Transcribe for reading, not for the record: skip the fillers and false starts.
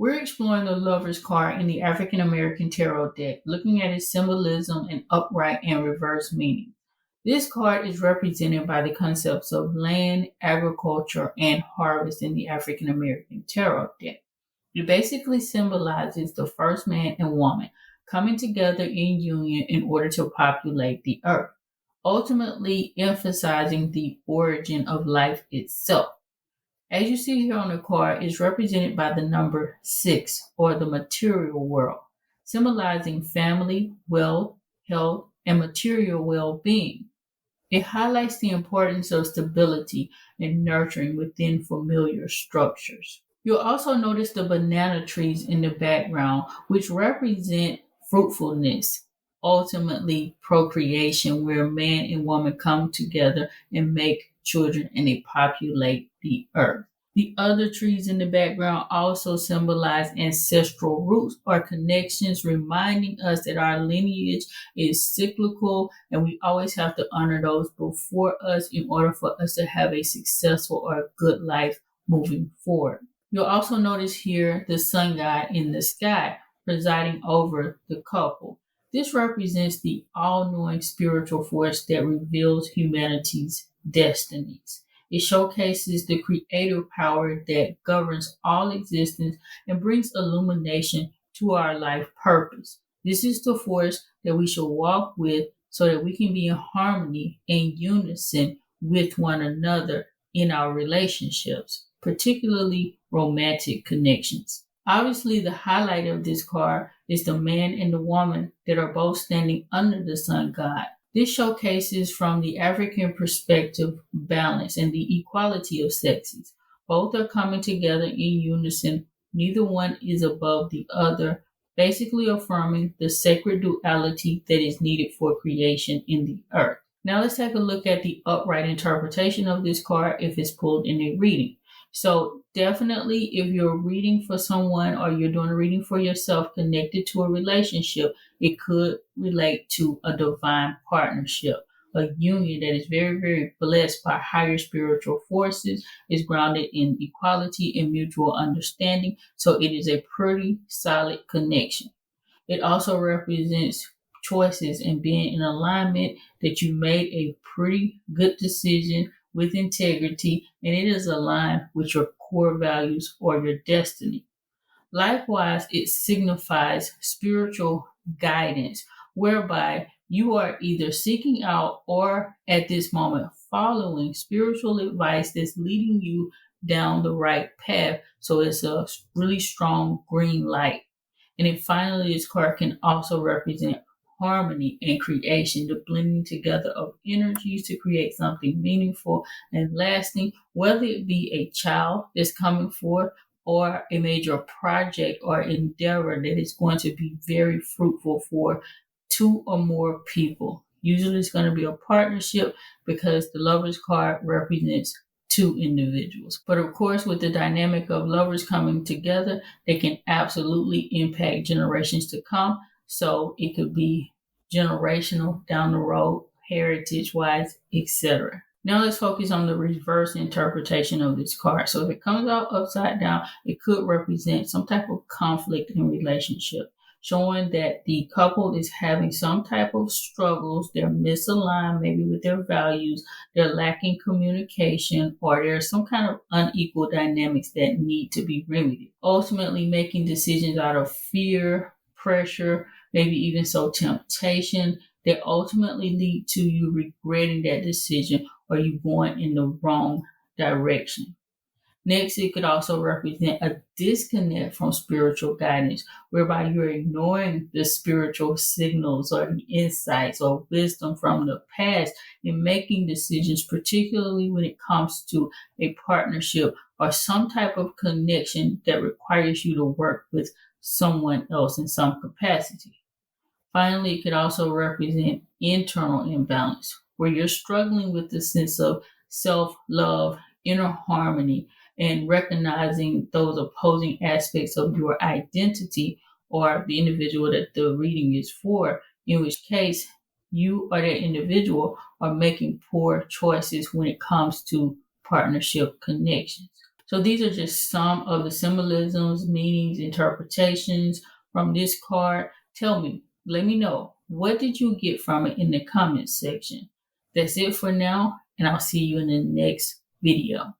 We're exploring the Lover's card in the African American Tarot deck, looking at its symbolism and upright and reverse meaning. This card is represented by the concepts of land, agriculture, and harvest in the African American Tarot deck. It basically symbolizes the first man and woman coming together in union in order to populate the earth, ultimately emphasizing the origin of life itself. As you see here on the card, is represented by the number 6, or the material world, symbolizing family, wealth, health, and material well being. It highlights the importance of stability and nurturing within familiar structures. You'll also notice the banana trees in the background, which represent fruitfulness, ultimately procreation, where man and woman come together and make children and they populate the earth. The other trees in the background also symbolize ancestral roots or connections, reminding us that our lineage is cyclical and we always have to honor those before us in order for us to have a successful or good life moving forward. You'll also notice here the sun god in the sky presiding over the couple. This represents the all knowing spiritual force that reveals humanity's destinies. It showcases the creative power that governs all existence and brings illumination to our life purpose. This is the force that we should walk with so that we can be in harmony and unison with one another in our relationships, particularly romantic connections. Obviously, the highlight of this card is the man and the woman that are both standing under the sun god. This showcases from the African perspective balance and the equality of sexes. Both are coming together in unison. Neither one is above the other, basically affirming the sacred duality that is needed for creation in the earth. Now let's take a look at the upright interpretation of this card if it's pulled in a reading. So definitely if you're reading for someone or you're doing a reading for yourself connected to a relationship, it could relate to a divine partnership, a union that is very, very blessed by higher spiritual forces, is grounded in equality and mutual understanding. So it is a pretty solid connection. It also represents choices and being in alignment that you made a pretty good decision with integrity and it is aligned with your core values or your destiny. Likewise, it signifies spiritual guidance, whereby you are either seeking out or at this moment following spiritual advice that's leading you down the right path. So it's a really strong green light. And then finally, this card can also represent harmony and creation, the blending together of energies to create something meaningful and lasting, whether it be a child that's coming forth or a major project or endeavor that is going to be very fruitful for two or more people. Usually it's going to be a partnership because the Lover's card represents two individuals. But of course, with the dynamic of lovers coming together, they can absolutely impact generations to come. So it could be generational down the road, heritage-wise, etc. Now let's focus on the reverse interpretation of this card. So if it comes out upside down, it could represent some type of conflict in relationship, showing that the couple is having some type of struggles. They're misaligned maybe with their values, they're lacking communication, or there's some kind of unequal dynamics that need to be remedied. Ultimately making decisions out of fear, pressure, maybe even so temptation that ultimately lead to you regretting that decision or you going in the wrong direction. Next, it could also represent a disconnect from spiritual guidance, whereby you're ignoring the spiritual signals or the insights or wisdom from the past in making decisions, particularly when it comes to a partnership or some type of connection that requires you to work with someone else in some capacity. Finally, it could also represent internal imbalance, where you're struggling with the sense of self love, inner harmony, and recognizing those opposing aspects of your identity or the individual that the reading is for, in which case you or that individual are making poor choices when it comes to partnership connections. So these are just some of the symbolisms, meanings, interpretations from this card. Tell me, let me know, what did you get from it in the comments section? That's it for now, and I'll see you in the next video.